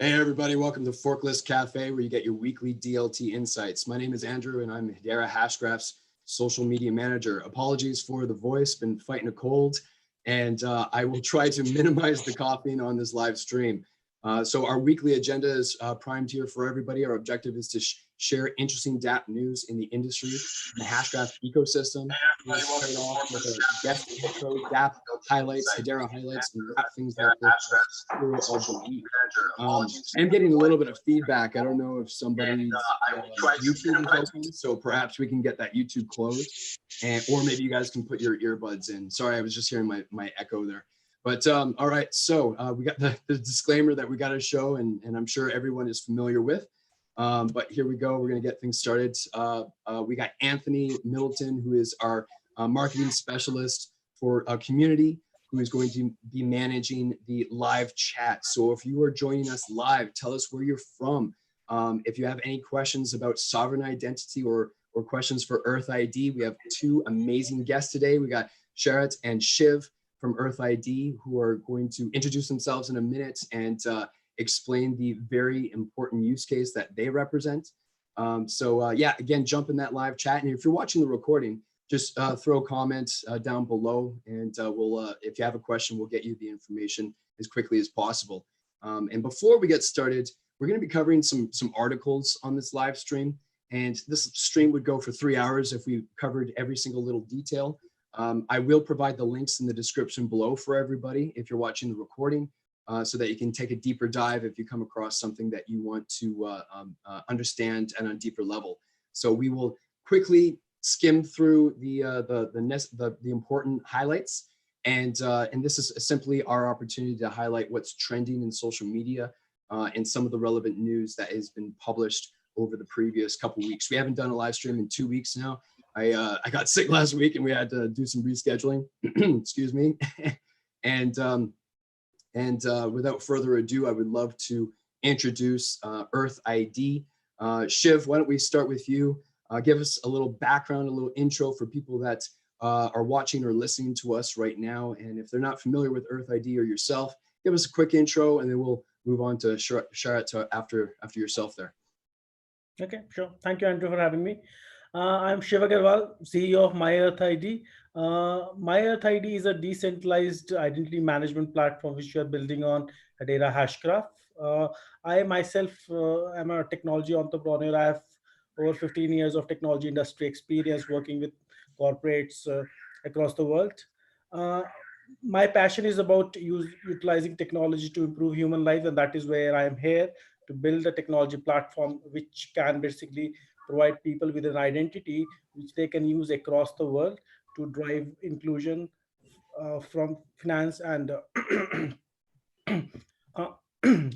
Hey everybody, welcome to Forkless Cafe, where you get your weekly DLT insights. My name is Andrew and I'm Hedera Hashgraph's social media manager. Apologies for the voice, been fighting a cold, and I will try to minimize the coughing on this live stream. So our weekly agenda is primed here for everybody. Our objective is to share interesting DApp news in the industry, the Hashgraph ecosystem. We'll start off with a guest intro, DApp highlights, Hedera highlights, and wrap things up with hero of the week. I'm getting a little bit of feedback. I don't know if somebody's YouTube is open, so perhaps we can get that YouTube closed, or maybe you guys can put your earbuds in. Sorry, I was just hearing my echo there. But all right, so we got the disclaimer that we got to show, and I'm sure everyone is familiar with. But here we go. We're going to get things started. We got Anthony Middleton, who is our marketing specialist for a community, who is going to be managing the live chat. So if you are joining us live, tell us where you're from. If you have any questions about sovereign identity or questions for EarthID, we have two amazing guests today. We got Sharat and Shiv from EarthID, who are going to introduce themselves in a minute and explain the very important use case that they represent. Yeah, again, jump in that live chat. And if you're watching the recording, just throw comments down below, and if you have a question, we'll get you the information as quickly as possible. And before we get started, we're going to be covering some articles on this live stream. And this stream would go for 3 hours if we covered every single little detail. I will provide the links in the description below for everybody if you're watching the recording, so that you can take a deeper dive if you come across something that you want to understand at a deeper level. So we will quickly skim through the important highlights, and this is simply our opportunity to highlight what's trending in social media and some of the relevant news that has been published over the previous couple weeks. We haven't done a live stream in 2 weeks now. I got sick last week and we had to do some rescheduling. Excuse me. And without further ado, I would love to introduce EarthID. Shiv, why don't we start with you? Give us a little background, a little intro for people that are watching or listening to us right now. And if they're not familiar with EarthID or yourself, give us a quick intro, and then we'll move on to Sharat after yourself there. Okay, sure. Thank you, Andrew, for having me. I'm Shiv Aggarwal, CEO of MyEarthID. MyEarthID is a decentralized identity management platform which we are building on Hedera Hashgraph. I myself am a technology entrepreneur. I have over 15 years of technology industry experience working with corporates across the world. My passion is about utilizing technology to improve human life, and that is where I am here to build a technology platform which can basically provide people with an identity which they can use across the world to drive inclusion from finance and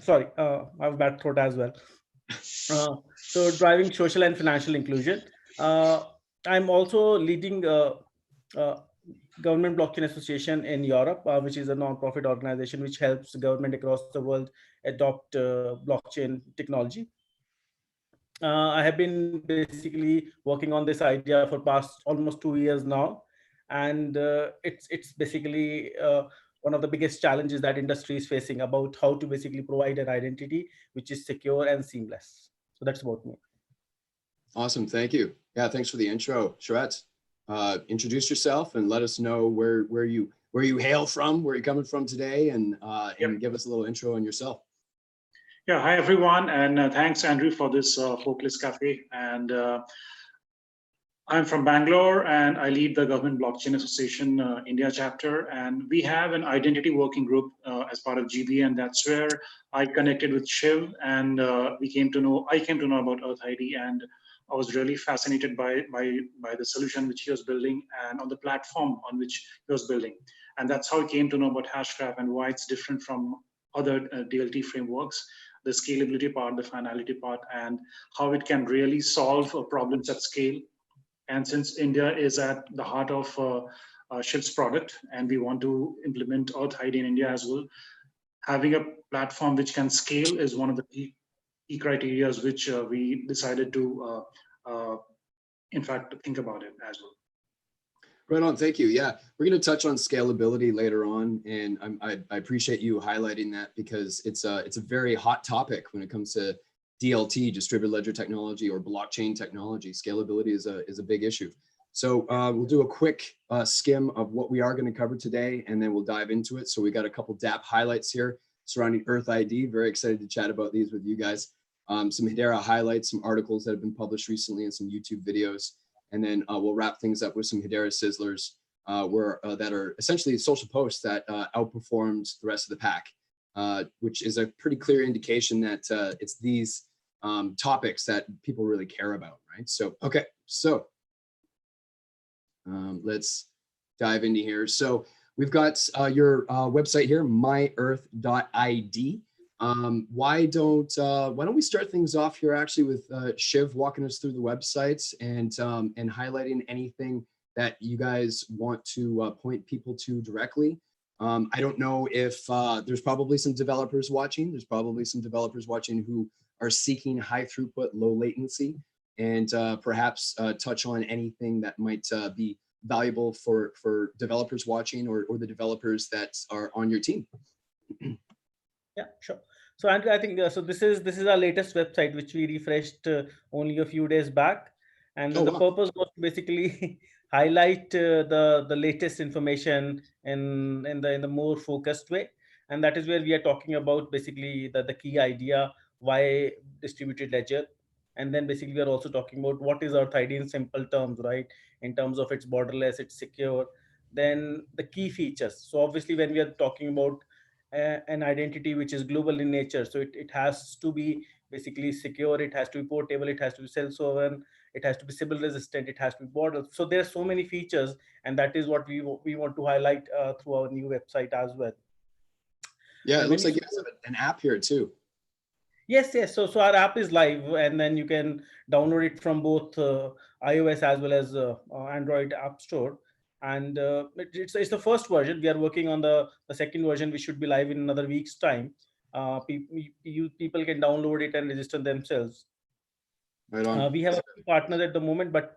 sorry, I have a bad throat as well. So driving social and financial inclusion. I'm also leading Government Blockchain Association in Europe, which is a non-profit organization which helps the government across the world adopt blockchain technology. I have been basically working on this idea for past almost 2 years now, and it's basically one of the biggest challenges that industry is facing about how to basically provide an identity which is secure and seamless. So that's about me. Awesome, thank you. Yeah, thanks for the intro, Sharat. Introduce yourself and let us know where you hail from, where you're coming from today, and give us a little intro on yourself. Yeah, hi everyone, and thanks Andrew for this Forkless Cafe. And I'm from Bangalore, and I lead the Government Blockchain Association India chapter, and we have an identity working group as part of GB, and that's where I connected with Shiv, and I came to know about EarthID, and I was really fascinated by the solution which he was building and on the platform on which he was building, and that's how I came to know about Hashgraph and why it's different from other DLT frameworks. The scalability part, the finality part, and how it can really solve problems at scale. And since India is at the heart of Shiv's product, and we want to implement EarthID in India as well, having a platform which can scale is one of the key criteria which we decided to, in fact, think about it as well. Right on. Thank you. Yeah, we're going to touch on scalability later on, and I appreciate you highlighting that because it's a very hot topic when it comes to DLT, distributed ledger technology, or blockchain technology. Scalability is a big issue. So we'll do a quick skim of what we are going to cover today, and then we'll dive into it. So we got a couple DApp highlights here surrounding EarthID. Very excited to chat about these with you guys. Some Hedera highlights, some articles that have been published recently, and some YouTube videos. And then we'll wrap things up with some Hedera sizzlers that are essentially social posts that outperformed the rest of the pack, which is a pretty clear indication that it's these topics that people really care about, right? So, okay, so let's dive into here. So we've got your website here, myearth.id. Why don't we start things off here actually with Shiv walking us through the websites and highlighting anything that you guys want to point people to directly. I don't know if there's probably some developers watching. There's probably some developers watching who are seeking high throughput, low latency, and perhaps touch on anything that might be valuable for developers watching or the developers that are on your team. Yeah, sure. So Andrew, I think so. This is our latest website, which we refreshed only a few days back, and the purpose was to basically highlight the latest information in the more focused way, and that is where we are talking about basically the key idea why distributed ledger, and then basically we are also talking about what is EarthID in simple terms, right? In terms of it's borderless, it's secure, then the key features. So obviously, when we are talking about an identity which is global in nature, so it has to be basically secure, it has to be portable, it has to be self-sovereign, it has to be Sybil resistant, it has to be borderless. So there are so many features, and that is what we want to highlight through our new website as well. Yeah, it looks like you guys have an app here too. Yes. So our app is live, and then you can download it from both iOS as well as Android App Store. And it's the first version. We are working on the second version, which should be live in another week's time. People can download it and register themselves. Right on. We have a partner at the moment, but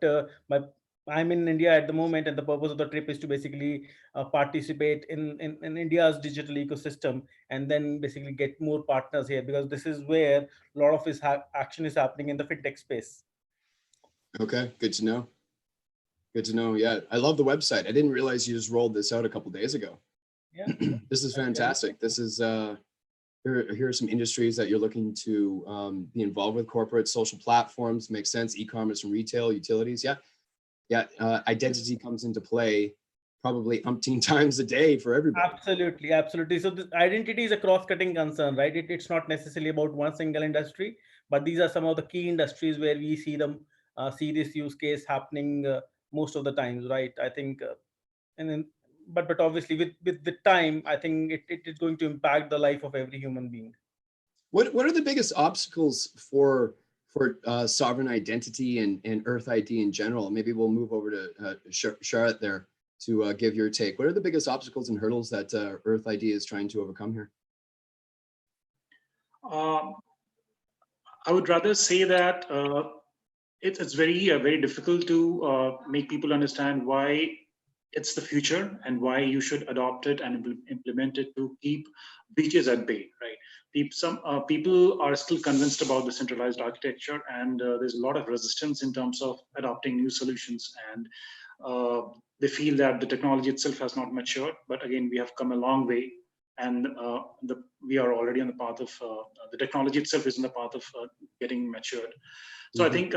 I'm in India at the moment, and the purpose of the trip is to basically participate in India's digital ecosystem, and then basically get more partners here, because this is where a lot of action is happening in the fintech space. Okay, good to know. Good to know. Yeah, I love the website. I didn't realize you just rolled this out a couple of days ago. Yeah, this is fantastic. This is here are some industries that you're looking to be involved with. Corporate, social platforms, makes sense. E-commerce and retail, utilities. Yeah. Identity comes into play probably umpteen times a day for everybody. Absolutely. So the identity is a cross-cutting concern, right? It's not necessarily about one single industry, but these are some of the key industries where we see them see this use case happening most of the times, right? I think, and then, but obviously with the time, I think it is going to impact the life of every human being. What are the biggest obstacles for sovereign identity and EarthID in general? Maybe we'll move over to Sharat there to give your take. What are the biggest obstacles and hurdles that EarthID is trying to overcome here? I would rather say that it's very difficult to make people understand why it's the future and why you should adopt it and implement it to keep breaches at bay, right? Some people are still convinced about the centralized architecture, and there's a lot of resistance in terms of adopting new solutions, and they feel that the technology itself has not matured. But again, we have come a long way, and we are already on the path of the technology itself is in the path of getting matured. So I think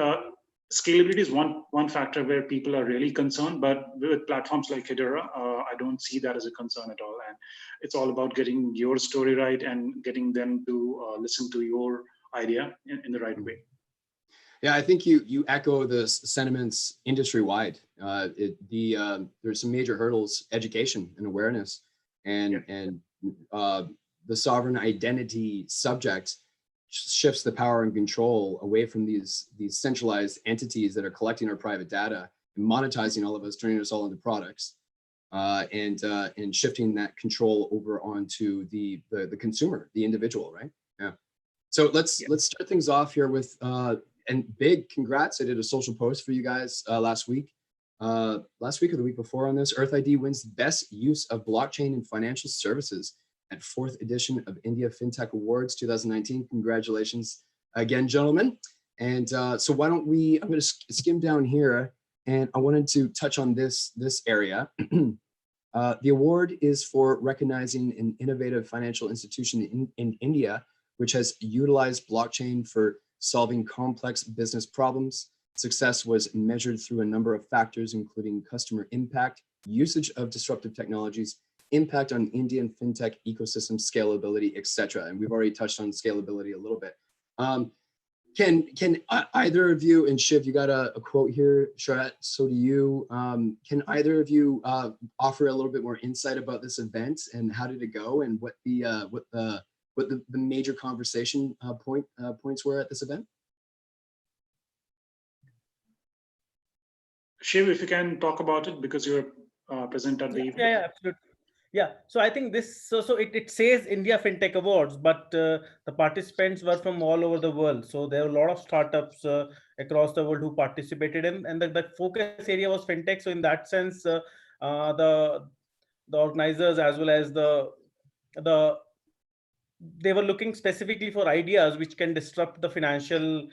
scalability is one factor where people are really concerned, but with platforms like Hedera, I don't see that as a concern at all. And it's all about getting your story right and getting them to listen to your idea in the right way. Yeah, I think you echo the sentiments industry-wide. There's some major hurdles: education and awareness, and the sovereign identity subject shifts the power and control away from these centralized entities that are collecting our private data and monetizing all of us, turning us all into products, and shifting that control over onto the consumer, the individual, right? Yeah. So let's start things off here with and big congrats. I did a social post for you guys last week. last week or the week before on this. EarthID wins Best Use of Blockchain in Financial Services at 4th edition of India Fintech Awards 2019. Congratulations again, gentlemen. And so why don't we, I'm going to skim down here, and I wanted to touch on this area. The award is for recognizing an innovative financial institution in India, which has utilized blockchain for solving complex business problems. Success was measured through a number of factors, including customer impact, usage of disruptive technologies, impact on Indian fintech ecosystem scalability, etc. And we've already touched on scalability a little bit. Can either of you, and Shiv, you got a quote here, Sharat, so do you, can either of you offer a little bit more insight about this event and how did it go and what the major conversation points were at this event? Shiv, if you can talk about it because you're present at the event. Yeah, absolutely. Yeah, so I think this, so it says India FinTech Awards, but the participants were from all over the world. So there were a lot of startups across the world who participated in, and the focus area was FinTech. So in that sense, the organizers as well as they were looking specifically for ideas which can disrupt the financial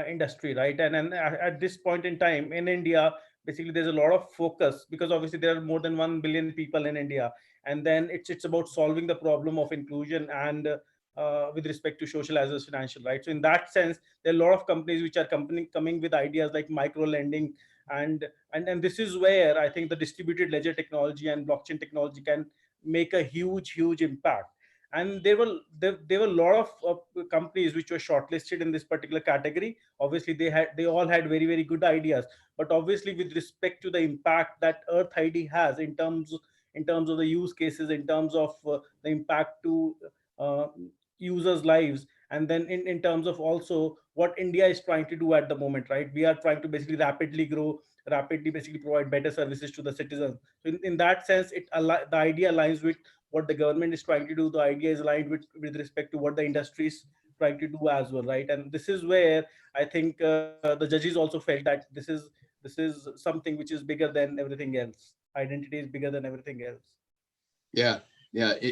industry, right? And at this point in time in India, basically there's a lot of focus because obviously there are more than 1 billion people in India. And then it's about solving the problem of inclusion and with respect to social as well as financial, right? So in that sense, there are a lot of companies which are coming with ideas like micro lending, and this is where I think the distributed ledger technology and blockchain technology can make a huge impact. And there were a lot of companies which were shortlisted in this particular category. Obviously, they all had very good ideas, but obviously with respect to the impact that EarthID has in terms of the use cases, in terms of the impact to users' lives, and then in terms of also what India is trying to do at the moment, right? We are trying to basically rapidly grow, basically provide better services to the citizens. So in that sense, the idea aligns with what the government is trying to do. The idea is aligned with respect to what the industry is trying to do as well, right? And this is where I think the judges also felt that this is something which is bigger than everything else. Identity is bigger than everything else. Yeah,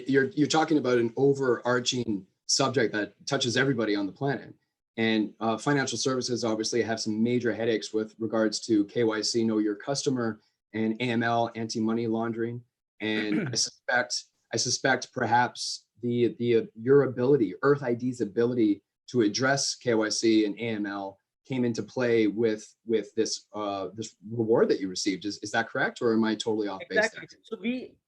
you're talking about an overarching subject that touches everybody on the planet. And financial services obviously have some major headaches with regards to KYC, know your customer, and AML, anti-money laundering. And I suspect perhaps your ability, EarthID's ability to address KYC and AML came into play with this reward that you received. Is that correct, or am I totally off base? Exactly. So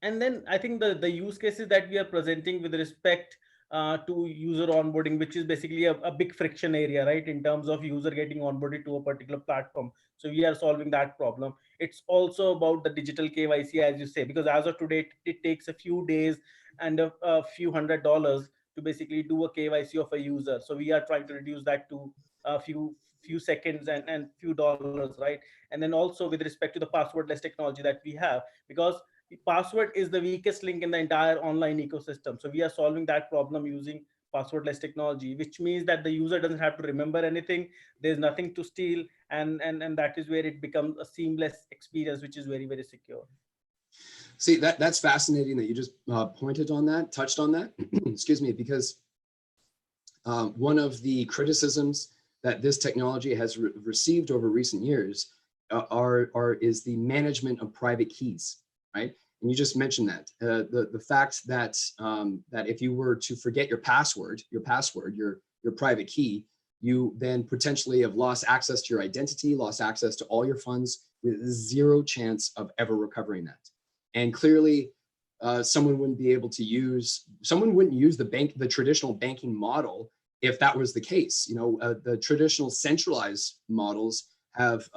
and then I think the use cases that we are presenting with respect to user onboarding, which is basically a big friction area, right, in terms of user getting onboarded to a particular platform. So we are solving that problem. It's also about the digital KYC, as you say, because as of today, it takes a few days and a few $100 to basically do a KYC of a user. So we are trying to reduce that to a few seconds and few dollars, right? And then also with respect to the passwordless technology that we have, because the password is the weakest link in the entire online ecosystem. So we are solving that problem using passwordless technology, which means that the user doesn't have to remember anything. There's nothing to steal. And that is where it becomes a seamless experience, which is very secure. See, that's fascinating that you just touched on that, excuse me, because one of the criticisms that this technology has received over recent years is the management of private keys, right? And you just mentioned that the fact that that if you were to forget your password, your private key, you then potentially have lost access to your identity, lost access to all your funds with zero chance of ever recovering that. And clearly, someone wouldn't use the traditional banking model if that was the case. You know, the traditional centralized models have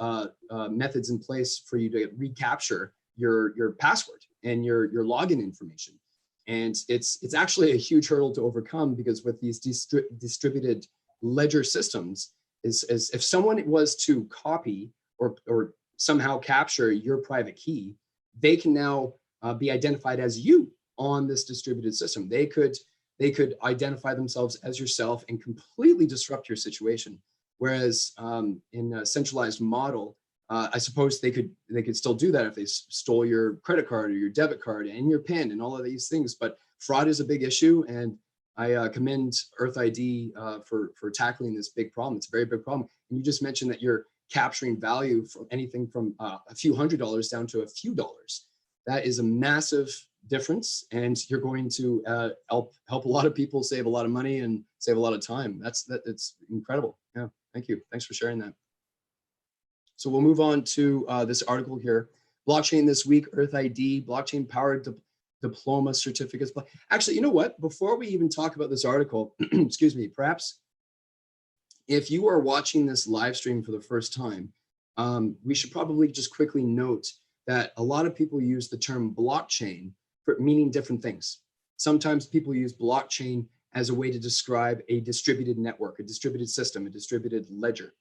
methods in place for you to recapture your password and your login information. And it's actually a huge hurdle to overcome, because with these distributed ledger systems, is if someone was to copy or somehow capture your private key, they can now be identified as you on this distributed system. They could identify themselves as yourself and completely disrupt your situation. Whereas in a centralized model, I suppose they could still do that if they stole your credit card or your debit card and your PIN and all of these things. But fraud is a big issue, and I commend EarthID for tackling this big problem. It's a very big problem. And you just mentioned that you're capturing value from anything from a few $100s down to a few dollars. That is a massive difference, and you're going to help a lot of people save a lot of money and save a lot of time. It's incredible. Yeah, thank you. Thanks for sharing that. So we'll move on to this article here. Blockchain this week, EarthID, blockchain-powered diploma certificates. Actually, you know what? Before we even talk about this article, excuse me, perhaps if you are watching this live stream for the first time, we should probably just quickly note that a lot of people use the term blockchain for meaning different things. Sometimes people use blockchain as a way to describe a distributed network, a distributed system, a distributed ledger.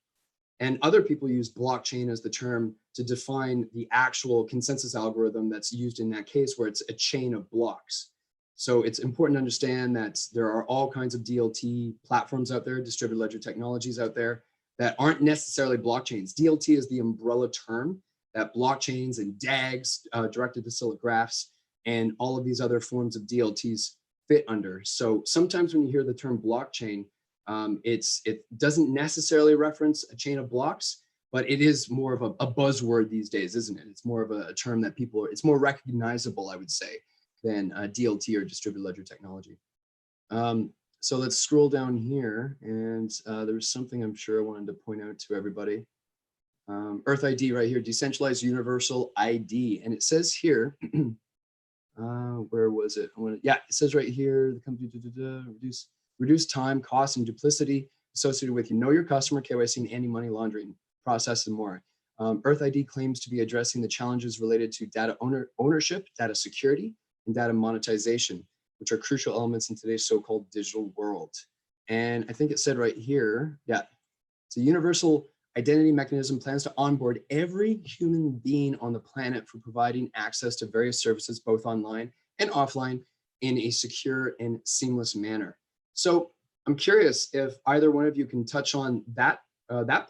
And other people use blockchain as the term to define the actual consensus algorithm that's used in that case, where it's a chain of blocks. So it's important to understand that there are all kinds of DLT platforms out there, distributed ledger technologies out there, that aren't necessarily blockchains. DLT is the umbrella term that blockchains and DAGs, directed acyclic graphs, and all of these other forms of DLTs fit under. So sometimes when you hear the term blockchain, it doesn't necessarily reference a chain of blocks, but it is more of a buzzword these days, isn't it? It's more of a term that it's more recognizable, I would say, than DLT or distributed ledger technology. So let's scroll down here, and there's something I'm sure I wanted to point out to everybody. EarthID right here, decentralized universal ID, and it says here, where was it? Yeah, it says right here, the company reduce time, cost, and duplicity associated with know your customer, KYC, and anti-money laundering process and more. EarthID claims to be addressing the challenges related to data ownership, data security, and data monetization, which are crucial elements in today's so-called digital world. And I think it said right here, yeah, it's a universal identity mechanism plans to onboard every human being on the planet for providing access to various services, both online and offline, in a secure and seamless manner. So I'm curious if either one of you can touch on that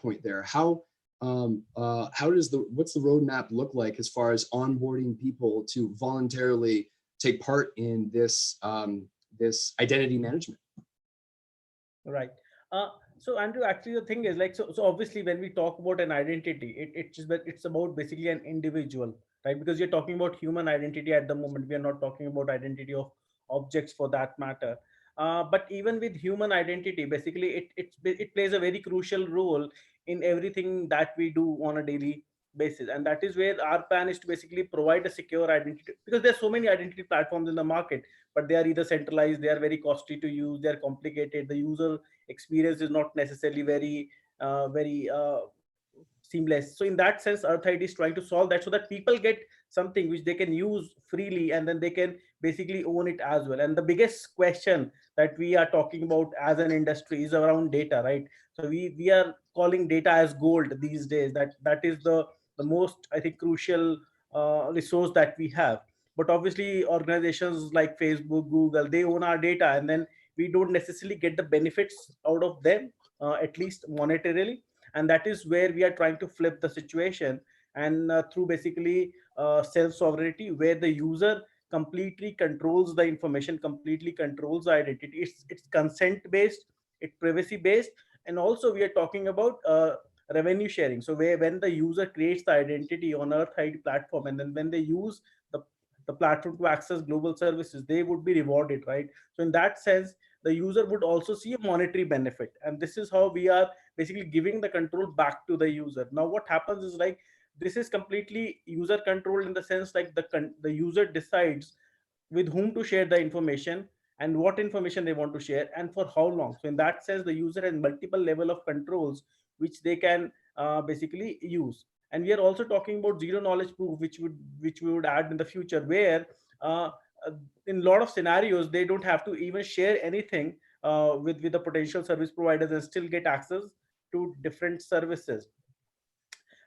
point there. What's the roadmap look like as far as onboarding people to voluntarily take part in this this identity management? Right. So Andrew, actually the thing is like, so obviously when we talk about an identity, it's about basically an individual, right? Because you're talking about human identity at the moment. We are not talking about identity of objects for that matter. But even with human identity, basically it plays a very crucial role in everything that we do on a daily basis. And that is where our plan is to basically provide a secure identity, because there's so many identity platforms in the market, but they are either centralized, they are very costly to use, they're complicated, the user experience is not necessarily very seamless. So in that sense, EarthID is trying to solve that so that people get something which they can use freely, and then they can basically own it as well. And the biggest question that we are talking about as an industry is around data, right? So we are calling data as gold these days. That is the most, I think, crucial resource that we have. But obviously organizations like Facebook, Google, they own our data, and then we don't necessarily get the benefits out of them, at least monetarily. And that is where we are trying to flip the situation, and through basically self-sovereignty, where the user completely controls the information, completely controls the identity. It's consent based, it's privacy based, and also we are talking about revenue sharing. So when the user creates the identity on EarthID platform, and then when they use the platform to access global services, they would be rewarded, right? So in that sense, the user would also see a monetary benefit, and this is how we are basically giving the control back to the user. Now what happens is like, this is completely user controlled in the sense like the user decides with whom to share the information and what information they want to share and for how long. So in that sense, the user has multiple level of controls which they can basically use. And we are also talking about zero knowledge proof, which we would add in the future, where uh, in a lot of scenarios they don't have to even share anything with the potential service providers and still get access to different services.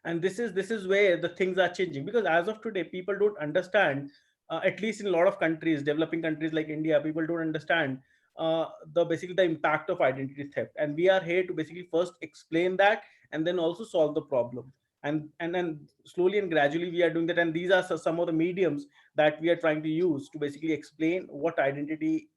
And this is where the things are changing, because as of today people don't understand, at least in a lot of countries, developing countries like India, people don't understand basically the impact of identity theft. And we are here to basically first explain that and then also solve the problem. and then slowly and gradually we are doing that, and these are some of the mediums that we are trying to use to basically explain what identity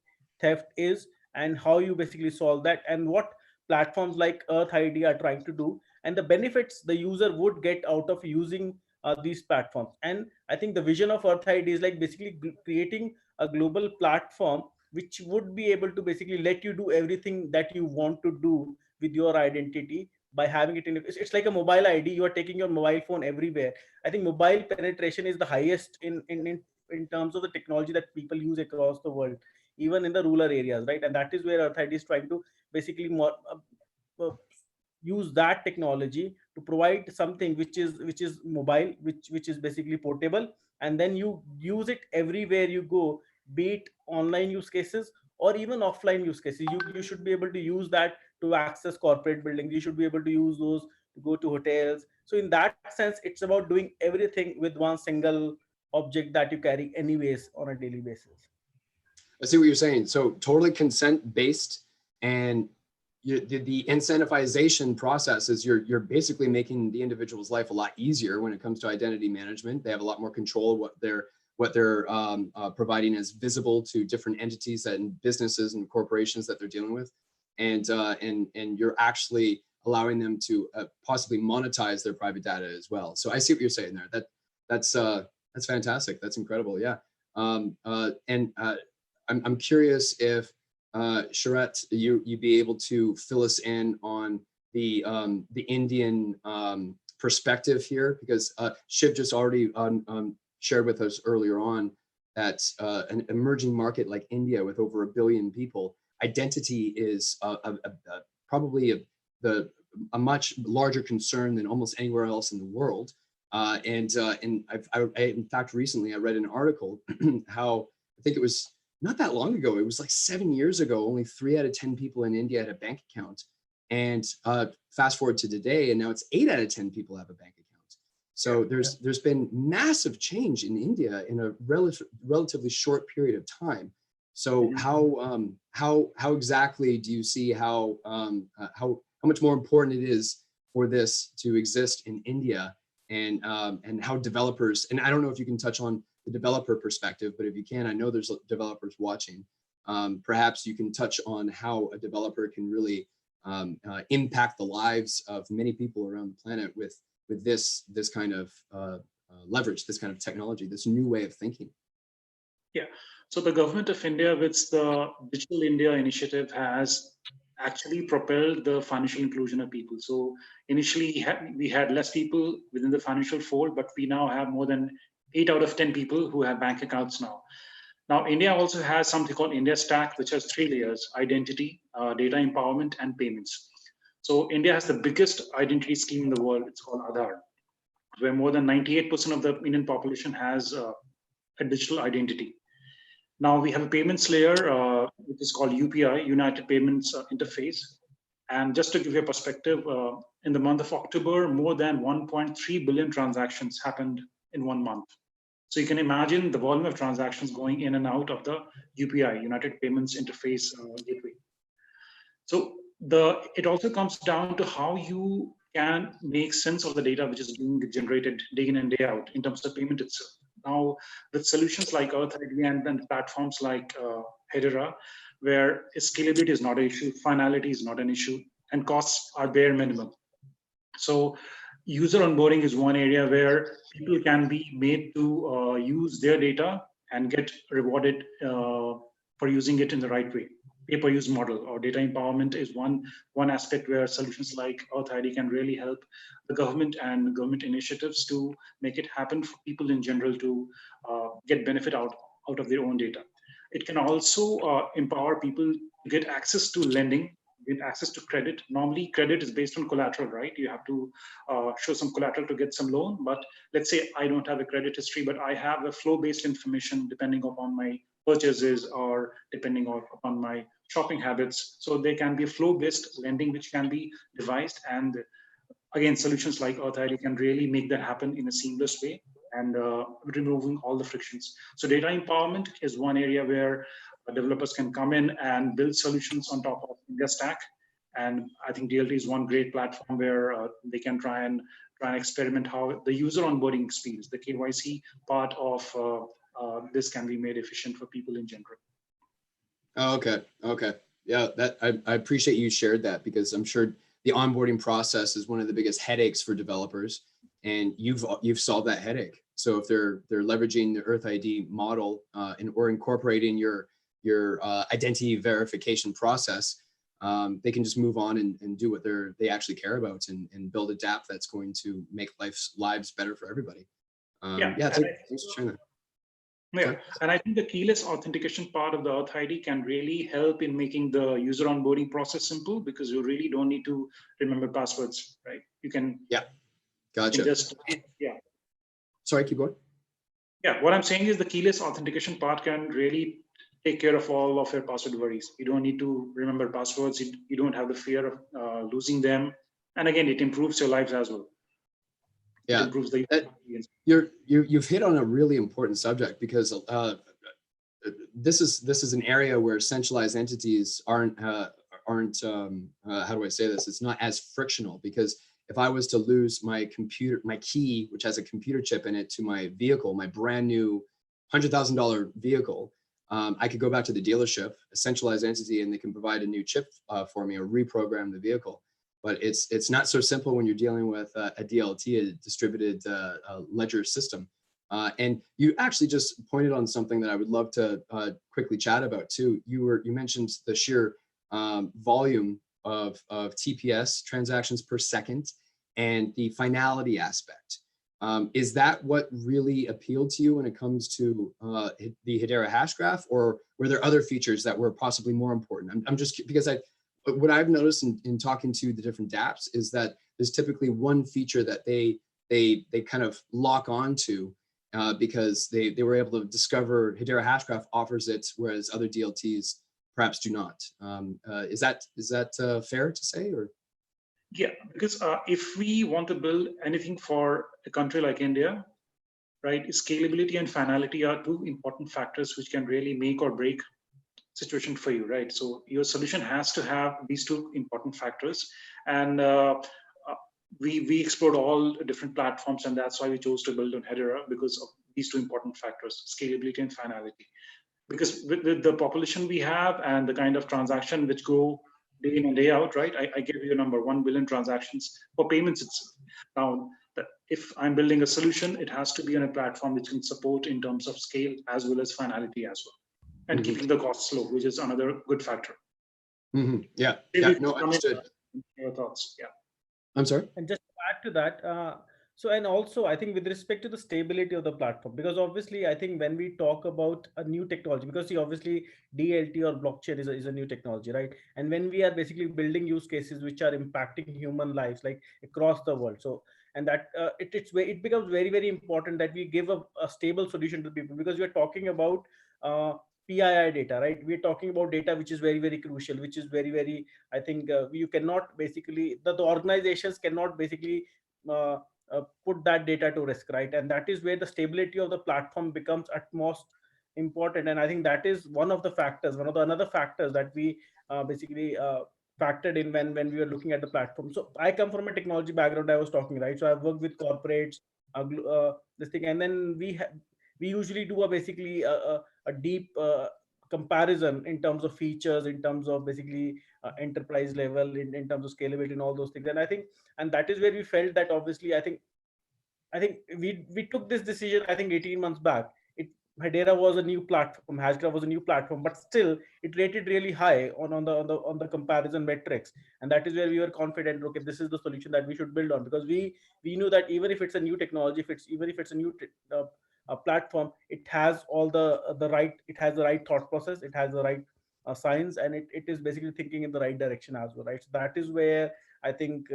theft is and how you basically solve that, and what platforms like EarthID are trying to do, and the benefits the user would get out of using these platforms. And I think the vision of EarthID is like basically creating a global platform which would be able to basically let you do everything that you want to do with your identity by having it in. It's like a mobile ID. You are taking your mobile phone everywhere. I think mobile penetration is the highest in terms of the technology that people use across the world, even in the rural areas, right? And that is where EarthID is trying to basically more use that technology to provide something which is mobile, which is basically portable, and then you use it everywhere you go, be it online use cases or even offline use cases. You should be able to use that to access corporate buildings. You should be able to use those to go to hotels. So in that sense, it's about doing everything with one single object that you carry anyways on a daily basis. I see what you're saying. So totally consent based, and the incentivization process is you're basically making the individual's life a lot easier when it comes to identity management. They have a lot more control of what they're providing as visible to different entities and businesses and corporations that they're dealing with, and you're actually allowing them to possibly monetize their private data as well. So I see what you're saying there. That's fantastic. That's incredible. Yeah. I'm curious if Sharat, you'd be able to fill us in on the Indian perspective here, because Shiv just already shared with us earlier on that an emerging market like India with over 1 billion people, identity is probably a much larger concern than almost anywhere else in the world. And in fact, recently I read an article how I think it was not that long ago, it was like 7 years ago, only 3 out of 10 people in India had a bank account. And fast forward to today, and now it's 8 out of 10 people have a bank account. So there's been massive change in India in a relatively short period of time. So how exactly do you see how much more important it is for this to exist in India, and how developers, and I don't know if you can touch on the developer perspective, but if you can, I know there's developers watching. Perhaps you can touch on how a developer can really impact the lives of many people around the planet with this kind of leverage, this kind of technology, this new way of thinking. Yeah. So the government of India, with the Digital India initiative, has actually propelled the financial inclusion of people. So initially we had less people within the financial fold, but we now have more than 8 out of 10 people who have bank accounts now. Now, India also has something called India Stack, which has 3 layers: identity, data empowerment, and payments. So India has the biggest identity scheme in the world. It's called Aadhaar, where more than 98% of the Indian population has a digital identity. Now we have a payments layer, which is called UPI, United Payments Interface. And just to give you a perspective, in the month of October, more than 1.3 billion transactions happened in 1 month. So you can imagine the volume of transactions going in and out of the UPI, United Payments Interface gateway. So it also comes down to how you can make sense of the data which is being generated day in and day out in terms of payment itself. Now, with solutions like EarthID and platforms like Hedera, where scalability is not an issue, finality is not an issue, and costs are bare minimum. So user onboarding is one area where people can be made to use their data and get rewarded for using it in the right way. Pay-per-use model or data empowerment is one aspect where solutions like EarthID can really help the government and government initiatives to make it happen for people in general to get benefit out of their own data. It can also empower people to get access to lending, get access to credit. Normally, credit is based on collateral, right? You have to show some collateral to get some loan. But let's say I don't have a credit history, but I have a flow-based information depending upon my purchases or depending upon my shopping habits. So there can be a flow-based lending which can be devised. And again, solutions like EarthID can really make that happen in a seamless way and removing all the frictions. So data empowerment is one area where developers can come in and build solutions on top of India Stack. And I think DLT is one great platform where they can try try and experiment how the user onboarding experience, the KYC part of this can be made efficient for people in general. Oh, okay. Yeah, that I appreciate you shared that, because I'm sure the onboarding process is one of the biggest headaches for developers, and you've solved that headache. So if they're leveraging the EarthID model or incorporating your identity verification process, they can just move on and do what they actually care about, and build a DApp that's going to make lives better for everybody. Thanks for sharing that. Yeah, and I think the keyless authentication part of the EarthID can really help in making the user onboarding process simple, because you really don't need to remember passwords, right? You can Gotcha. Sorry, keep going. Yeah, what I'm saying is the keyless authentication part can really take care of all of your password worries. You don't need to remember passwords. You don't have the fear of losing them. And again, it improves your lives as well. Yeah, it improves the experience. You've hit on a really important subject, because this is an area where centralized entities aren't how do I say this? It's not as frictional, because if I was to lose my key, which has a computer chip in it, to my vehicle, my brand new $100,000 vehicle, I could go back to the dealership, a centralized entity, and they can provide a new chip for me or reprogram the vehicle. But it's not so simple when you're dealing with a DLT, a distributed ledger system. And you actually just pointed on something that I would love to quickly chat about too. You mentioned the sheer volume of TPS, transactions per second, and the finality aspect. Is that what really appealed to you when it comes to the Hedera Hashgraph, or were there other features that were possibly more important? I'm just, because what I've noticed in talking to the different dApps is that there's typically one feature that they kind of lock on to because they were able to discover Hedera Hashgraph offers it, whereas other DLTs perhaps do not. Is that fair to say, or? Yeah, because if we want to build anything for a country like India, right, scalability and finality are two important factors which can really make or break situation for you, right? So your solution has to have these two important factors, and we explored all different platforms, and that's why we chose to build on Hedera, because of these two important factors, scalability and finality. Because with the population we have and the kind of transaction which go day in and day out, right? I give you a number, 1 billion transactions for payments itself. Now, if I'm building a solution, it has to be on a platform which can support in terms of scale as well as finality as well, and keeping the costs low, which is another good factor. Yeah, no, understood. Your thoughts? Yeah. I'm sorry. And just to add to that, so, and also I think with respect to the stability of the platform, because obviously I think when we talk about a new technology, because see, obviously DLT or blockchain is a new technology, right? And when we are basically building use cases which are impacting human lives like across the world, so, and that it becomes very, very important that we give a stable solution to people, because we are talking about PII data, right? We're talking about data which is very, very crucial, which is very, very, I think you cannot basically, the organizations cannot basically put that data to risk, right? And that is where the stability of the platform becomes at most important. And I think that is one of the factors, another factors that we basically factored in when we were looking at the platform. So I come from a technology background, I was talking, right? So I've worked with corporates, this thing, and then we usually do basically a deep comparison in terms of features, in terms of basically enterprise level, in terms of scalability and all those things. And I think, and that is where we felt that obviously I think we took this decision, I think 18 months back. Hedera was a new platform, Hashgraph was a new platform, but still it rated really high on the comparison metrics. And that is where we were confident, okay, this is the solution that we should build on, because we knew that even if it's a new technology, even if it's a new platform, it has all the right, it has the right thought process, it has the right science, and it is basically thinking in the right direction as well, right? So that is where I think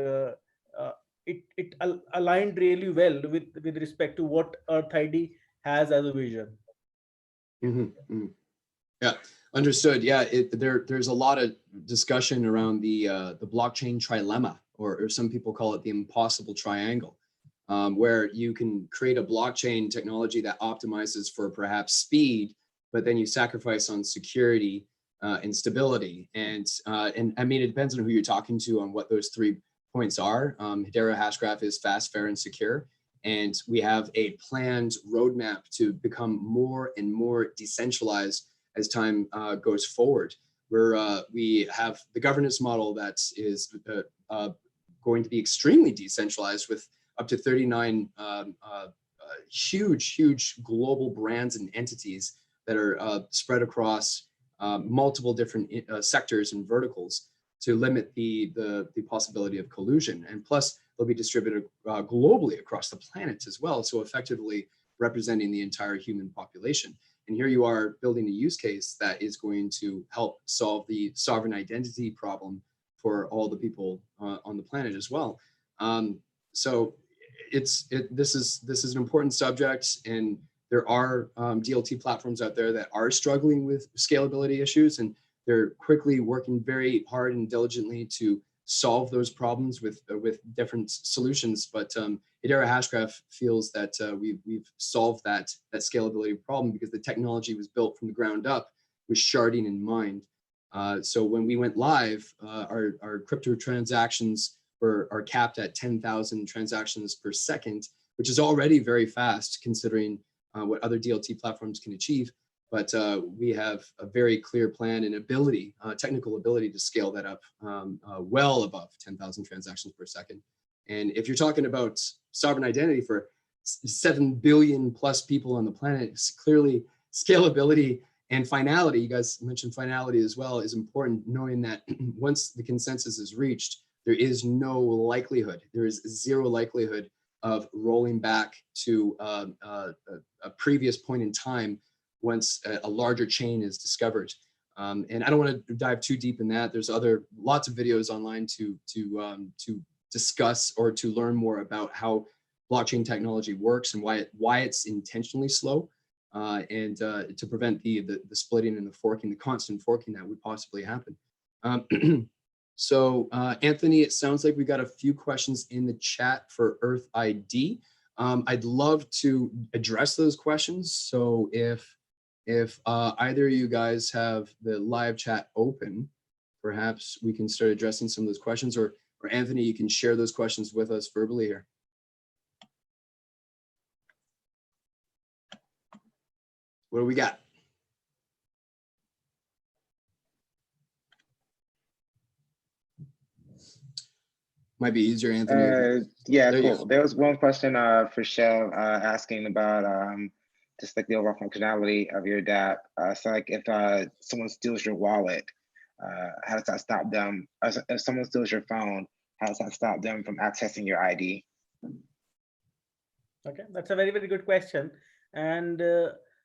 it aligned really well with respect to what EarthID has as a vision. Yeah, understood. Yeah, there's a lot of discussion around the blockchain trilemma, or some people call it the impossible triangle, where you can create a blockchain technology that optimizes for perhaps speed, but then you sacrifice on security and stability. And I mean, it depends on who you're talking to on what those three points are. Hedera Hashgraph is fast, fair, and secure. And we have a planned roadmap to become more and more decentralized as time goes forward. We have the governance model that is going to be extremely decentralized, with up to 39 huge global brands and entities that are spread across multiple different sectors and verticals to limit the possibility of collusion. And plus, they'll be distributed globally across the planet as well, so effectively representing the entire human population. And here you are building a use case that is going to help solve the sovereign identity problem for all the people on the planet as well. So this is an important subject, and there are DLT platforms out there that are struggling with scalability issues, and they're quickly working very hard and diligently to solve those problems with different solutions. But Hedera Hashgraph feels that we've solved that scalability problem because the technology was built from the ground up with sharding in mind. So when we went live, our crypto transactions are capped at 10,000 transactions per second, which is already very fast considering what other DLT platforms can achieve. But we have a very clear plan and ability, technical ability to scale that up well above 10,000 transactions per second. And if you're talking about sovereign identity for 7 billion plus people on the planet, clearly scalability and finality, you guys mentioned finality as well, is important, knowing that once the consensus is reached, there is no likelihood, there is zero likelihood of rolling back to a previous point in time once a larger chain is discovered. And I don't want to dive too deep in that. There's lots of videos online to discuss or to learn more about how blockchain technology works and why it's intentionally slow, and to prevent the splitting and the forking, the constant forking that would possibly happen. So Anthony, it sounds like we got a few questions in the chat for EarthID. I'd love to address those questions. So if either of you guys have the live chat open, perhaps we can start addressing some of those questions, or Anthony, you can share those questions with us verbally here. What do we got? Might be easier, Anthony. Yeah, cool. There was one question for Shiv asking about just like the overall functionality of your dApp. So like if someone steals your wallet, how does that stop them? If someone steals your phone, how does that stop them from accessing your ID? Okay, that's a very good question. And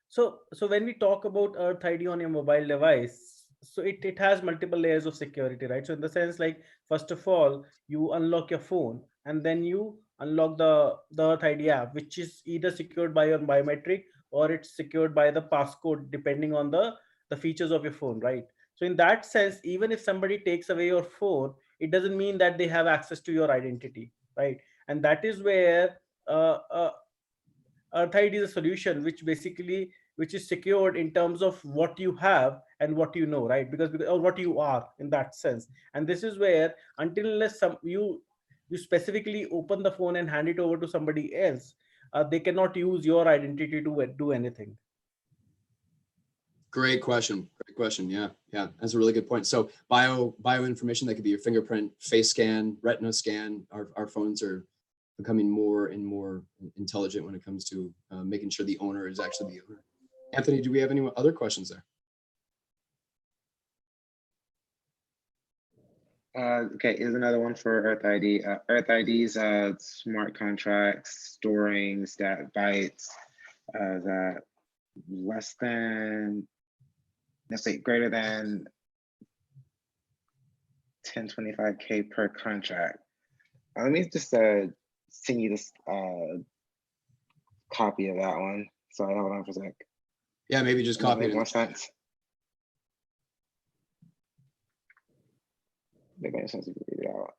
so when we talk about EarthID on your mobile device, so it has multiple layers of security, right? So in the sense, like, first of all, you unlock your phone and then you unlock the EarthID app, which is either secured by your biometric or it's secured by the passcode, depending on the features of your phone, right? So in that sense, even if somebody takes away your phone, it doesn't mean that they have access to your identity, right? And that is where EarthID is a solution which is secured in terms of what you have and what you know, right? Because or what you are in that sense. And this is where, until unless you specifically open the phone and hand it over to somebody else, they cannot use your identity to do anything. Great question. Great question. Yeah, that's a really good point. So bio information, that could be your fingerprint, face scan, retina scan. Our phones are becoming more and more intelligent when it comes to making sure the owner is actually the owner. Anthony, do we have any other questions there? Okay, here's another one for EarthID. EarthID's smart contracts storing stat bytes that less than, let's say, greater than 1025K per contract. Let me just send you this copy of that one. Sorry, hold on for a sec. Yeah, maybe just copy it. Make more sense. Make any sense if you read it out.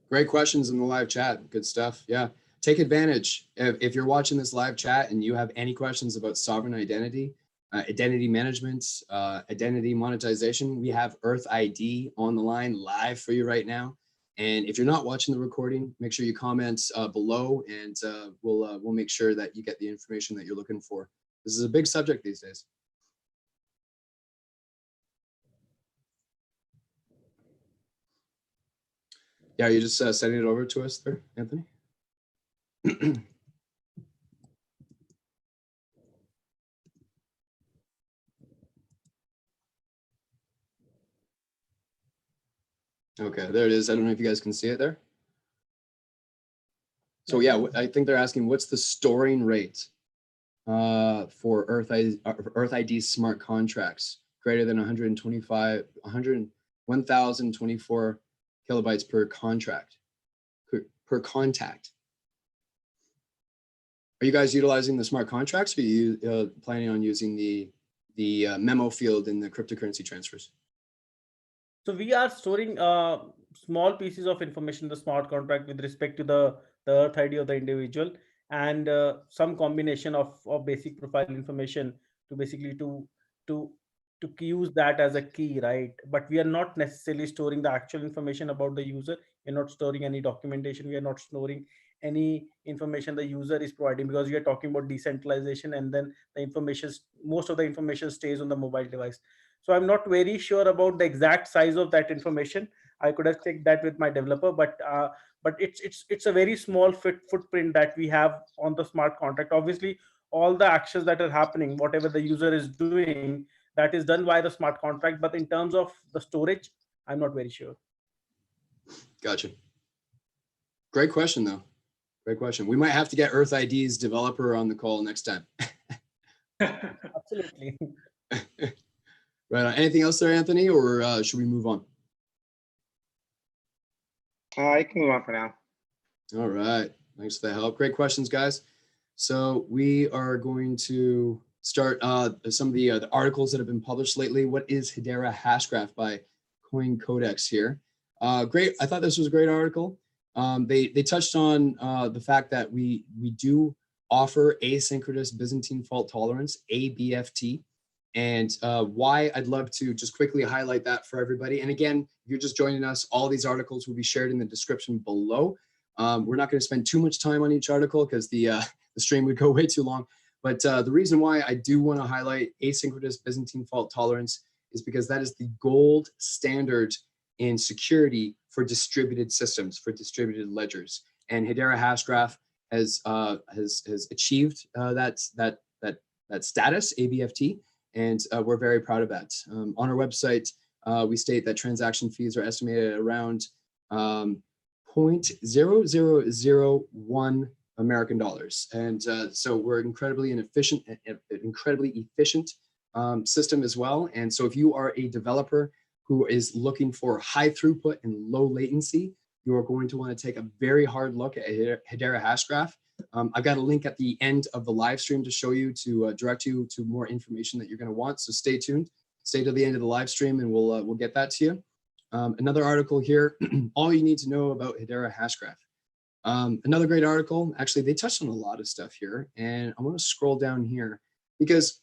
Great questions in the live chat. Good stuff. Yeah, take advantage. If you're watching this live chat and you have any questions about sovereign identity, identity management, identity monetization. We have EarthID on the line live for you right now. And if you're not watching the recording, make sure you comment below, and we'll make sure that you get the information that you're looking for. This is a big subject these days. Yeah, you just sending it over to us there, Anthony? Okay, there it is. I don't know if you guys can see it there. So yeah, I think they're asking, what's the storing rate for EarthID smart contracts greater than 1,024 kilobytes per contract, per contact? Are you guys utilizing the smart contracts, or are you planning on using the memo field in the cryptocurrency transfers? So we are storing small pieces of information in the smart contract with respect to the EarthID of the individual, and some combination of basic profile information to basically to use that as a key, right? But we are not necessarily storing the actual information about the user. We're not storing any documentation. We are not storing any information the user is providing, because we are talking about decentralization, and then the information, most of the information stays on the mobile device. So I'm not very sure about the exact size of that information. I could have checked that with my developer, but it's a very small footprint that we have on the smart contract. Obviously, all the actions that are happening, whatever the user is doing, that is done by the smart contract. But in terms of the storage, I'm not very sure. Gotcha. Great question, though. Great question. We might have to get EarthID's developer on the call next time. Absolutely. Right on. Anything else there, Anthony, or should we move on? You can move on for now. All right. Thanks for the help. Great questions, guys. So we are going to start some of the articles that have been published lately. What is Hedera Hashgraph by Coin Codex here? Great. I thought this was a great article. They touched on the fact that we do offer asynchronous Byzantine fault tolerance, ABFT. And why I'd love to just quickly highlight that for everybody. And again, if you're just joining us, all these articles will be shared in the description below. We're not going to spend too much time on each article because the stream would go way too long. But the reason why I do want to highlight asynchronous Byzantine fault tolerance is because that is the gold standard in security for distributed systems, for distributed ledgers. And Hedera Hashgraph has achieved that status, ABFT. And we're very proud of that. On our website, we state that transaction fees are estimated at around 0.0001 American dollars. And so we're incredibly efficient system as well. And so if you are a developer who is looking for high throughput and low latency, you are going to want to take a very hard look at Hedera Hashgraph. I've got a link at the end of the live stream to show you, to direct you to more information that you're going to want. So stay tuned, stay to the end of the live stream, and we'll get that to you. Another article here, all you need to know about Hedera Hashgraph. Another great article. Actually, they touched on a lot of stuff here, and I want to scroll down here because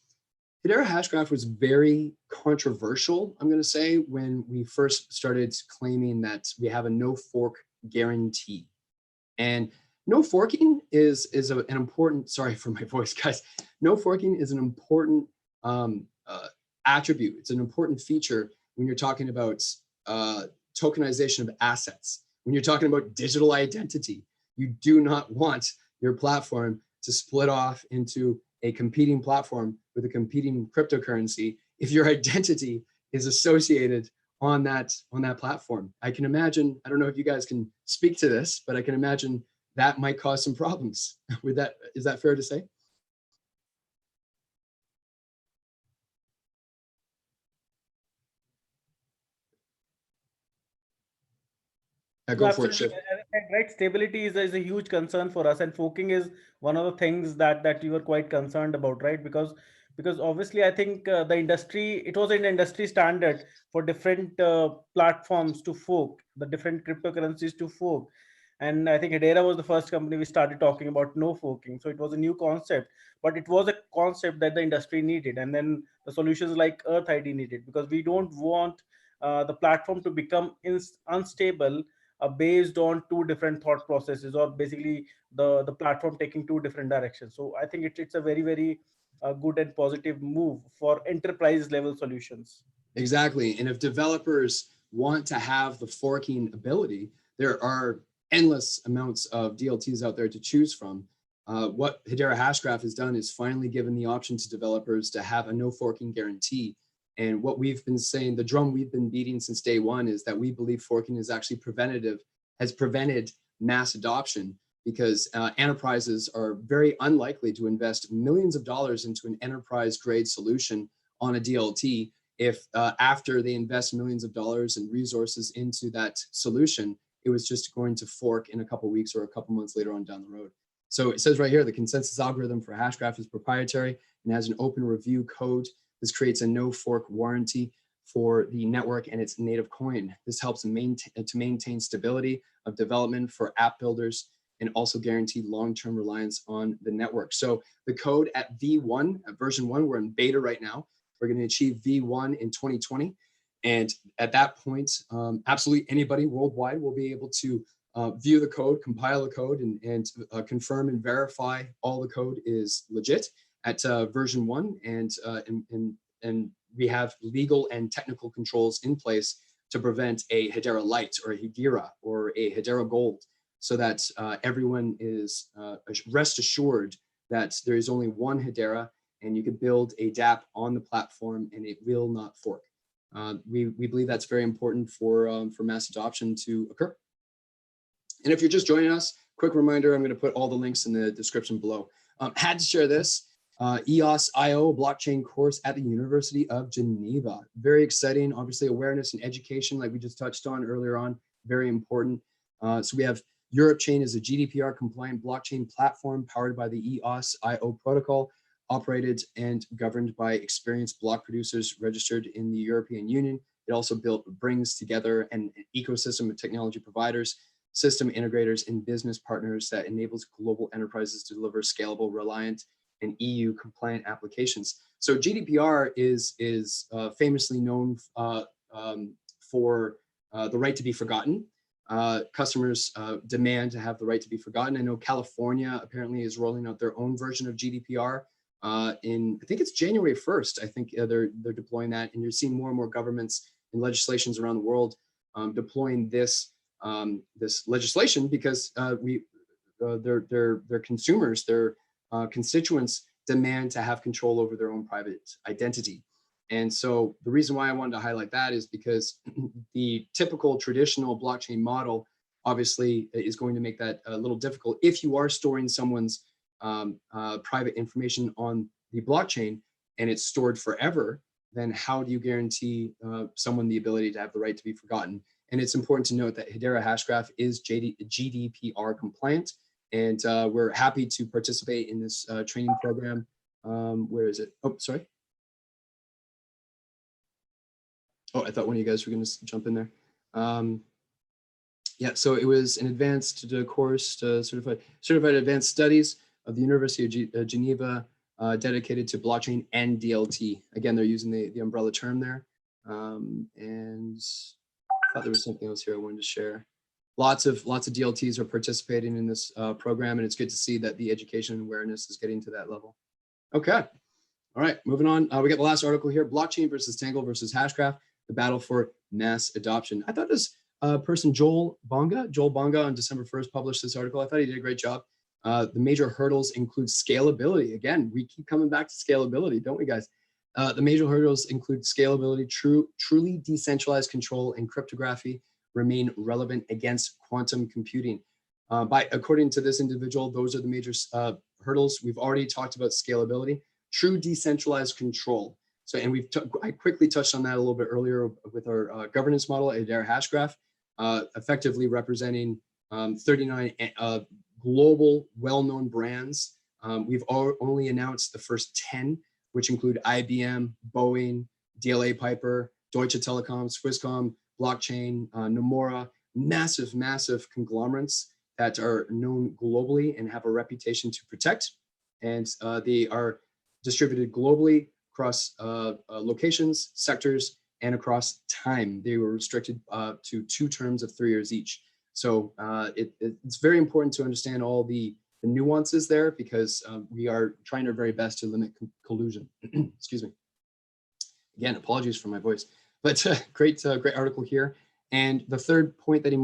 Hedera Hashgraph was very controversial, I'm going to say, when we first started claiming that we have a no fork guarantee. And no forking is an important, sorry for my voice, guys. No forking is an important attribute. It's an important feature when you're talking about tokenization of assets. When you're talking about digital identity, you do not want your platform to split off into a competing platform with a competing cryptocurrency if your identity is associated on that platform. I can imagine, I don't know if you guys can speak to this, but I can imagine that might cause some problems with that. Is that fair to say? Yeah, go for it, Shiv. Right, stability is a huge concern for us, and forking is one of the things that you were quite concerned about, right? Because obviously, I think the industry, it was an industry standard for different platforms to fork, the different cryptocurrencies to fork. And I think Hedera was the first company we started talking about no forking. So it was a new concept, but it was a concept that the industry needed. And then the solutions like EarthID needed, because we don't want the platform to become unstable based on two different thought processes, or basically the platform taking two different directions. So I think it's a very, very good and positive move for enterprise level solutions. Exactly. And if developers want to have the forking ability, there are endless amounts of DLTs out there to choose from. What Hedera Hashgraph has done is finally given the option to developers to have a no forking guarantee. And what we've been saying, the drum we've been beating since day one, is that we believe forking is actually has prevented mass adoption, because enterprises are very unlikely to invest millions of dollars into an enterprise grade solution on a DLT if after they invest millions of dollars and resources into that solution, it was just going to fork in a couple of weeks or a couple months later on down the road. So it says right here, the consensus algorithm for Hashgraph is proprietary and has an open review code. This creates a no fork warranty for the network and its native coin. This helps to maintain stability of development for app builders and also guarantee long-term reliance on the network. So the code at V1, at version 1, we're in beta right now. We're going to achieve V1 in 2020. And at that point, absolutely anybody worldwide will be able to view the code, compile the code, and confirm and verify all the code is legit at version 1. And we have legal and technical controls in place to prevent a Hedera Lite or a Hedera or a Hedera Gold, so that everyone is rest assured that there is only one Hedera, and you can build a dApp on the platform and it will not fork. We believe that's very important for mass adoption to occur. And if you're just joining us, quick reminder, I'm going to put all the links in the description below. Had to share this, EOSio blockchain course at the University of Geneva. Very exciting, obviously awareness and education like we just touched on earlier on, very important. So we have Europe Chain is a GDPR compliant blockchain platform powered by the EOSio protocol, operated and governed by experienced block producers registered in the European Union. It also brings together an ecosystem of technology providers, system integrators, and business partners that enables global enterprises to deliver scalable, reliant, and EU compliant applications. So GDPR is famously known for the right to be forgotten. Customers demand to have the right to be forgotten. I know California apparently is rolling out their own version of GDPR. I think it's January 1st. I think they're deploying that, and you're seeing more and more governments and legislations around the world deploying this this legislation, because their consumers, their constituents demand to have control over their own private identity. And so the reason why I wanted to highlight that is because the typical traditional blockchain model obviously is going to make that a little difficult. If you are storing someone's private information on the blockchain and it's stored forever, then how do you guarantee someone the ability to have the right to be forgotten? And it's important to note that Hedera Hashgraph is GDPR compliant, and we're happy to participate in this training program. Where is it? Oh, sorry. Oh, I thought one of you guys were going to jump in there. Yeah, so it was an advanced course, certified advanced studies of the University of Geneva, dedicated to blockchain and DLT. Again, they're using the umbrella term there. And I thought there was something else here I wanted to share. Lots of DLTs are participating in this program, and it's good to see that the education and awareness is getting to that level. Okay, all right, moving on. We got the last article here: blockchain versus Tangle versus Hashgraph, the battle for mass adoption. I thought this person, Joel Bonga on December 1st published this article. I thought he did a great job. The major hurdles include scalability. Again, we keep coming back to scalability, don't we, guys? The major hurdles include scalability, truly decentralized control, and cryptography remain relevant against quantum computing. According to this individual, those are the major hurdles. We've already talked about scalability, true decentralized control. So, and I quickly touched on that a little bit earlier with our governance model at Hedera Hashgraph, effectively representing 39 global well-known brands. We've only announced the first 10, which include IBM, Boeing, DLA Piper, Deutsche Telekom, Swisscom, Blockchain, Nomura, massive conglomerates that are known globally and have a reputation to protect. And they are distributed globally across locations, sectors, and across time. They were restricted to 2 terms of 3 years each. So it's very important to understand all the nuances there, because we are trying our very best to limit collusion. Excuse me. Again, apologies for my voice, but great article here. And the third point that he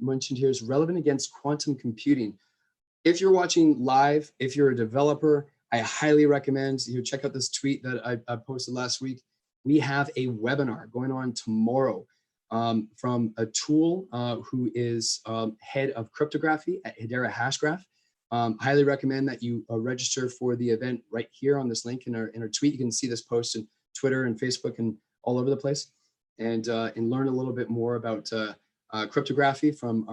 mentioned here is relevant against quantum computing. If you're watching live, if you're a developer, I highly recommend you check out this tweet that I posted last week. We have a webinar going on tomorrow from a tool who is head of cryptography at Hedera Hashgraph. Highly recommend that you register for the event right here on this link in our tweet. You can see this post on Twitter and Facebook and all over the place, and learn a little bit more about cryptography from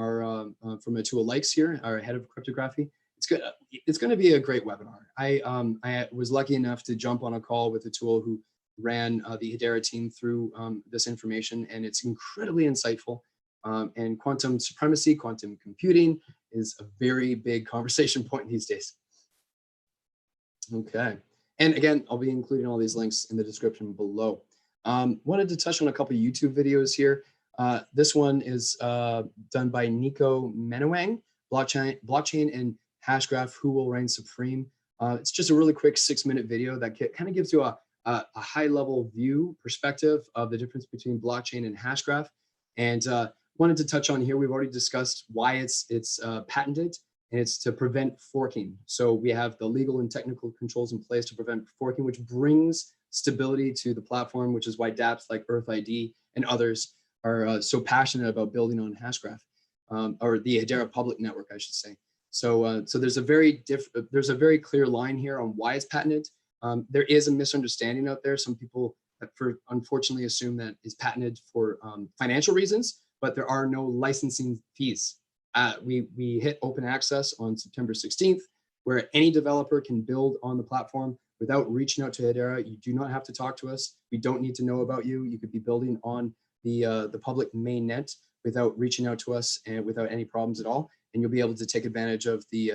from a tool likes here, our head of cryptography. It's good. It's going to be a great webinar. I was lucky enough to jump on a call with a tool who ran the Hedera team through this information, and it's incredibly insightful. And quantum supremacy, quantum computing is a very big conversation point these days. Okay. And again, I'll be including all these links in the description below. Wanted to touch on a couple of YouTube videos here. This one is done by Nico Menowang, blockchain and Hashgraph, who will reign supreme. It's just a really quick 6-minute video that kind of gives you a high-level view perspective of the difference between blockchain and Hashgraph. And wanted to touch on here, we've already discussed why it's patented, and it's to prevent forking. So we have the legal and technical controls in place to prevent forking, which brings stability to the platform, which is why dApps like EarthID and others are so passionate about building on Hashgraph, or the Hedera public network, I should say. So there's a very clear line here on why it's patented. There is a misunderstanding out there. Some people unfortunately assume that it's patented for financial reasons, but there are no licensing fees. We hit open access on September 16th, where any developer can build on the platform without reaching out to Hedera. You do not have to talk to us. We don't need to know about you. You could be building on the public mainnet without reaching out to us and without any problems at all. And you'll be able to take advantage of the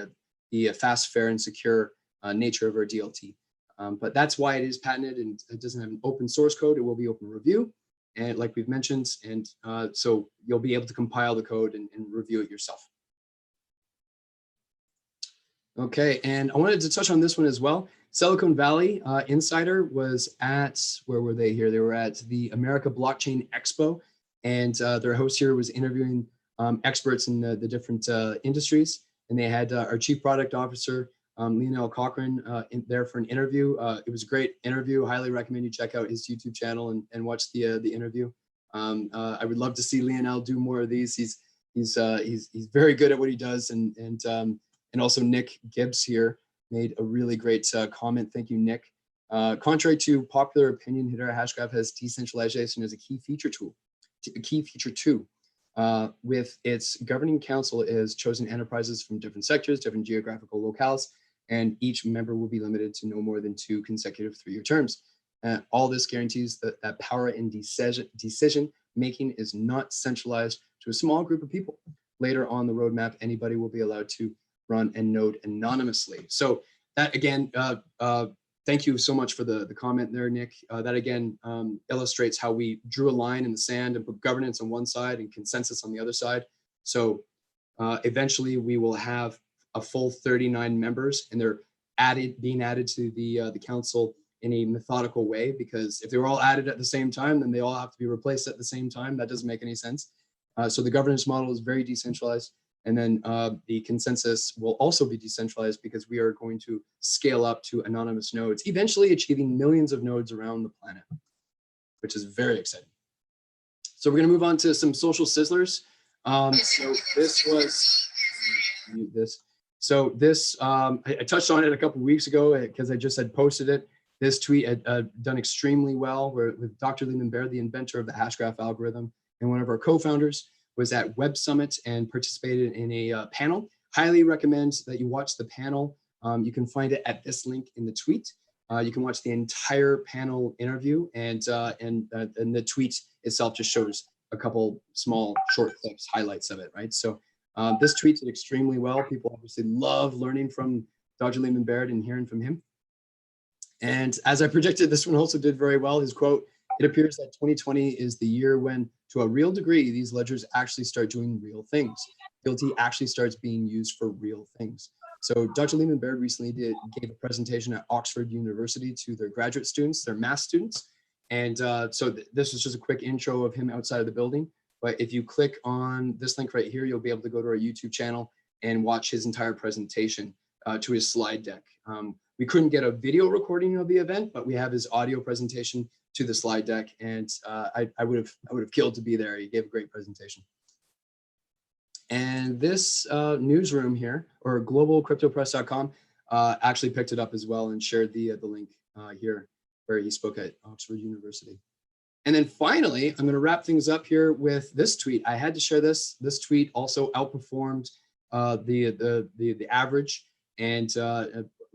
fast, fair, and secure nature of our DLT. But that's why it is patented, and it doesn't have an open source code. It will be open review, and like we've mentioned, and so you'll be able to compile the code and review it yourself. Okay, and I wanted to touch on this one as well. Silicon Valley Insider was at, where were they here? They were at the America Blockchain Expo, and their host here was interviewing experts in the different industries, and they had our Chief Product Officer, Lionel Cochran, in there for an interview. It was a great interview. Highly recommend you check out his YouTube channel and watch the interview. I would love to see Lionel do more of these. He's very good at what he does, and also Nick Gibbs here made a really great comment. Thank you, Nick. Contrary to popular opinion, Hedera Hashgraph has decentralization as a key feature too. With its governing council is chosen enterprises from different sectors, different geographical locales, and each member will be limited to no more than 2 consecutive 3-year terms. All this guarantees that power in decision making is not centralized to a small group of people. Later on the roadmap, anybody will be allowed to run a node anonymously. So that again, thank you so much for the comment there, Nick. That again illustrates how we drew a line in the sand and put governance on one side and consensus on the other side. So eventually we will have a full 39 members, and they're being added to the council in a methodical way, because if they were all added at the same time, then they all have to be replaced at the same time. That doesn't make any sense. So the governance model is very decentralized. And then the consensus will also be decentralized, because we are going to scale up to anonymous nodes, eventually achieving millions of nodes around the planet, which is very exciting. So we're going to move on to some social sizzlers. So this was this. So this, I touched on it a couple of weeks ago because I just had posted it. This tweet had done extremely well with Dr. Leland Baird, the inventor of the Hashgraph algorithm, and one of our co-founders, was at Web Summit and participated in a panel. Highly recommend that you watch the panel. You can find it at this link in the tweet. You can watch the entire panel interview, and the tweet itself just shows a couple small short clips, highlights of it, right? So This tweets it extremely well. People obviously love learning from Dr. Lehman Baird and hearing from him. And as I predicted, this one also did very well. His quote, "It appears that 2020 is the year when, to a real degree, these ledgers actually start doing real things. DLT actually starts being used for real things." So Dr. Lehman Baird recently gave a presentation at Oxford University to their graduate students, their math students. And this was just a quick intro of him outside of the building. But if you click on this link right here, you'll be able to go to our YouTube channel and watch his entire presentation to his slide deck. We couldn't get a video recording of the event, but we have his audio presentation to the slide deck, and I would have killed to be there. He gave a great presentation. And this newsroom here, or globalcryptopress.com, actually picked it up as well and shared the link here where he spoke at Oxford University. And then finally, I'm going to wrap things up here with this tweet. I had to share this. This tweet also outperformed the average, and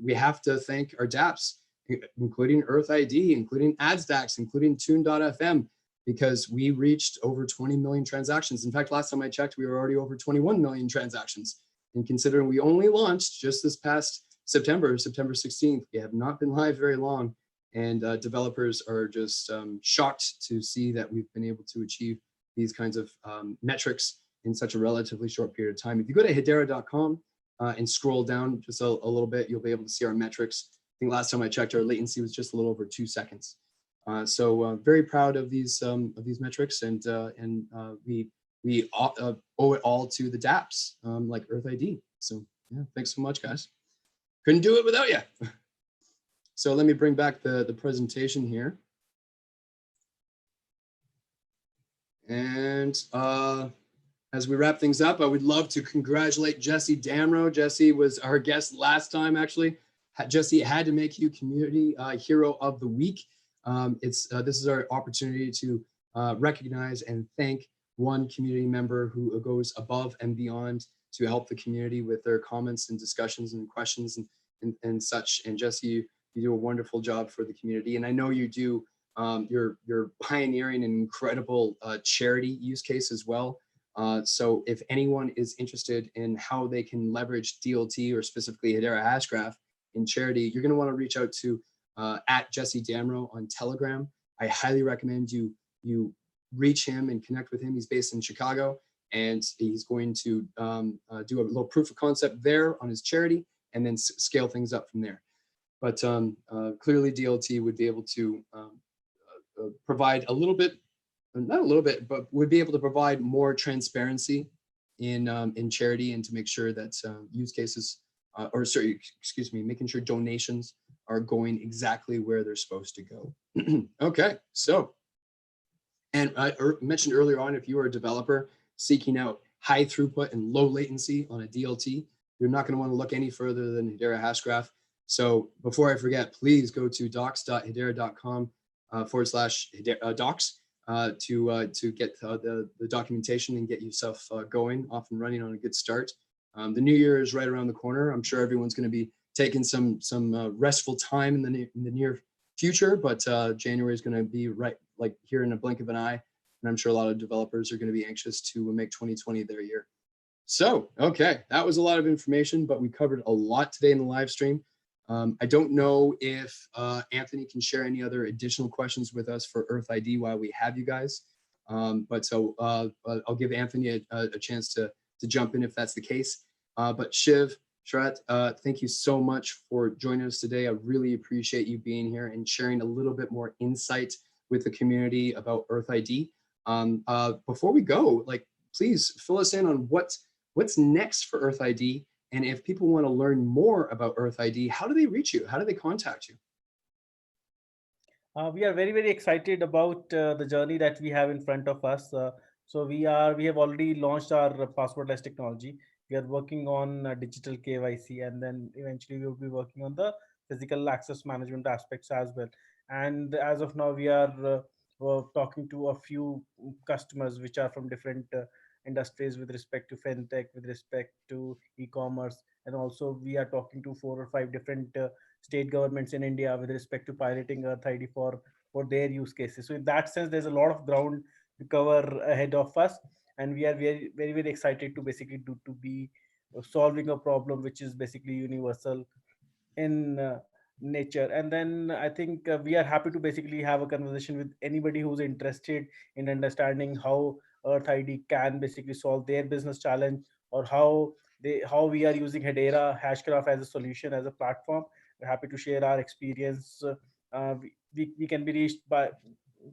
we have to thank our dApps, including EarthID, including AdsDAX, including Tune.fm, because we reached over 20 million transactions. In fact, last time I checked, we were already over 21 million transactions. And considering we only launched just this past September 16th, we have not been live very long. And developers are just shocked to see that we've been able to achieve these kinds of metrics in such a relatively short period of time. If you go to hedera.com and scroll down just a little bit, you'll be able to see our metrics. I think last time I checked, our latency was just a little over 2 seconds. So very proud of these metrics, and we owe it all to the dApps like EarthID. So yeah, thanks so much, guys. Couldn't do it without you. So let me bring back the presentation here. And as we wrap things up, I would love to congratulate Jesse Damrow. Jesse was our guest last time, actually. Jesse, had to make you Community Hero of the Week. This is our opportunity to recognize and thank one community member who goes above and beyond to help the community with their comments and discussions and questions and such. And Jesse, you do a wonderful job for the community. And I know you do, you're pioneering an incredible charity use case as well. So if anyone is interested in how they can leverage DLT or specifically Hedera Hashgraph in charity, you're gonna wanna reach out to at Jesse Damrow on Telegram. I highly recommend you reach him and connect with him. He's based in Chicago, and he's going to do a little proof of concept there on his charity and then scale things up from there. But clearly DLT would be able to provide a little bit, not a little bit, but would be able to provide more transparency in charity, and to make sure that use cases, or sorry, excuse me, making sure donations are going exactly where they're supposed to go. Okay, so, and I mentioned earlier on, if you are a developer seeking out high throughput and low latency on a DLT, you're not going to want to look any further than Hedera Hashgraph. So before I forget, please go to docs.hedera.com /docs to get the documentation and get yourself going, off and running on a good start. The new year is right around the corner. I'm sure everyone's going to be taking some restful time in the near future, but January is going to be right like here in a blink of an eye. And I'm sure a lot of developers are going to be anxious to make 2020 their year. So, okay, that was a lot of information, but we covered a lot today in the live stream. I don't know if Anthony can share any other additional questions with us for EarthID while we have you guys. But so I'll give Anthony a chance to jump in if that's the case. But Shiv, Sharat, thank you so much for joining us today. I really appreciate you being here and sharing a little bit more insight with the community about EarthID. Before we go, please fill us in on what's next for EarthID. And if people want to learn more about EarthID, how do they reach you? How do they contact you? We are very, very excited about the journey that we have in front of us. So we have already launched our passwordless technology. We are working on digital KYC, and then eventually we will be working on the physical access management aspects as well. And as of now, we are talking to a few customers which are from different industries with respect to fintech, with respect to e-commerce, and also we are talking to 4 or 5 different state governments in India with respect to piloting EarthID for their use cases. So in that sense, there's a lot of ground to cover ahead of us. and we are very excited to basically be solving a problem which is basically universal in nature. And then I think we are happy to basically have a conversation with anybody who's interested in understanding how EarthID can basically solve their business challenge, or how we are using Hedera Hashgraph as a solution, as a platform. We're happy to share our experience. We can be reached by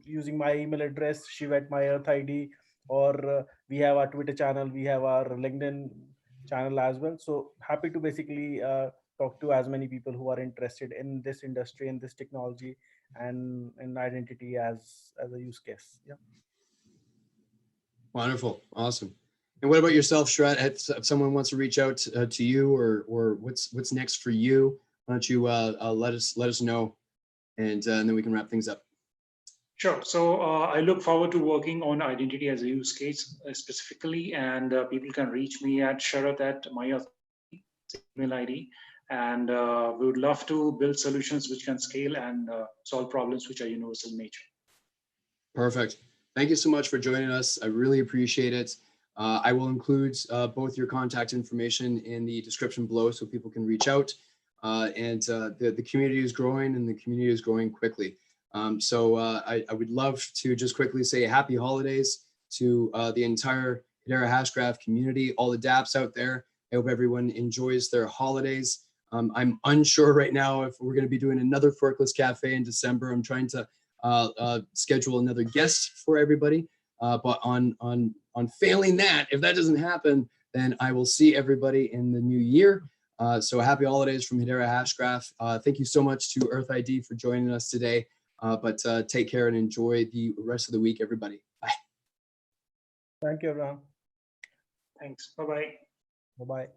using my email address, shiv@myearthid, or we have our Twitter channel, we have our LinkedIn channel as well. So happy to basically talk to as many people who are interested in this industry and this technology and in identity as a use case. Yeah. Wonderful. Awesome. And what about yourself, Sharat? If someone wants to reach out to you, or what's next for you, why don't you let us know, and then we can wrap things up. Sure. So I look forward to working on identity as a use case specifically, and people can reach me at sharat@myearth.id, email ID, and we would love to build solutions which can scale and solve problems which are universal in nature. Perfect. Thank you so much for joining us. I really appreciate it. I will include both your contact information in the description below so people can reach out. And the community is growing, and the community is growing quickly. So I would love to just quickly say happy holidays to the entire Hedera Hashgraph community, all the dApps out there. I hope everyone enjoys their holidays. I'm unsure right now if we're going to be doing another Forkless Cafe in December. I'm trying to schedule another guest for everybody. But on failing that, if that doesn't happen, then I will see everybody in the new year. So happy holidays from Hedera Hashgraph. Thank you so much to EarthID for joining us today. But take care and enjoy the rest of the week, everybody. Bye. Thank you, everyone. Thanks. Bye-bye. Bye-bye.